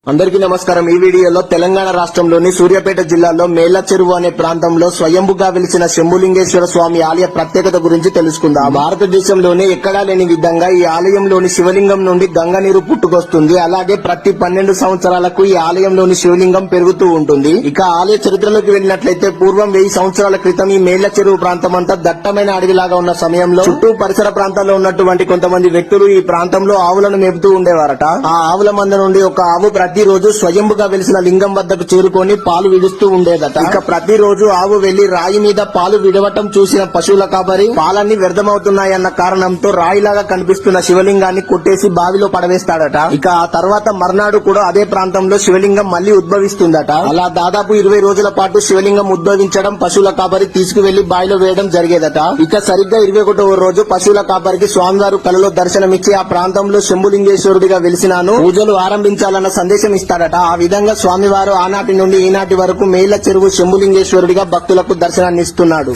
అందరికీ నమస్కారం. ఈ వీడియోలో తెలంగాణ రాష్ట్రంలోని సూర్యాపేట జిల్లాలో మేళ్ల చెరువు అనే ప్రాంతంలో స్వయంభుగా వెలిసిన శంభులింగేశ్వర స్వామి ఆలయ ప్రత్యేకత గురించి తెలుసుకుందాం. భారతదేశంలోనే ఎక్కడా లేని విధంగా ఈ ఆలయంలోని శివలింగం నుండి గంగ నీరు పుట్టుకొస్తుంది. అలాగే ప్రతి 12 సంవత్సరాలకు ఈ ఆలయంలోని శివలింగం పెరుగుతూ ఉంటుంది. ఇక ఆలయ చరిత్రలోకి వెళ్ళినట్లయితే పూర్వం 1000 సంవత్సరాల క్రితం ఈ మేళ్ల చెరువు ప్రాంతం అంతా దట్టమైన అడవిలాగా ఉన్న సమయంలో చుట్టూ పరిసర ప్రాంతాల్లో ఉన్నటువంటి కొంతమంది వ్యక్తులు ఈ ప్రాంతంలో ఆవులను మేపుతూ ఉండేవారట. ఆ ఆవుల మంద నుండి ఒక ఆవు ప్రతిరోజు స్వయంభుగా వెలిసిన లింగం వద్దకు చేరుకొని పాలు విడుస్తూ ఉండేదట. ఇక ప్రతిరోజు ఆవు వెళ్లి రాయి మీద పాలు విడవటం చూసిన పశువుల కాపరి పాలన్నీ వ్యర్థమవుతున్నాయన్న కారణంతో రాయిలాగా కనిపిస్తున్న శివలింగాన్ని కొట్టేసి బావిలో పడవేస్తాడట. ఇక ఆ తర్వాత మర్నాడు కూడా అదే ప్రాంతంలో శివలింగం మళ్లీ ఉద్భవిస్తుందట. అలా దాదాపు 20 రోజుల పాటు శివలింగం ఉద్భవించడం పశువుల కాపరి తీసుకువెళ్లి బావిలో వేయడం జరిగేదట. ఇక సరిగ్గా 21వ రోజు పశువుల కాపరికి స్వామివారు కలలో దర్శనమిచ్చి ఆ ప్రాంతంలో శంభులింగేశ్వరుడిగా వెలిసినాను, పూజలు ఆరంభించాలన్న సందేశం ఇస్తాడట. ఆ విధంగా స్వామివారు ఆనాటి నుండి ఈనాటి వరకు మేళ్ల చెరువు శంభులింగేశ్వరుడిగా భక్తులకు దర్శనాన్ని ఇస్తున్నాడు.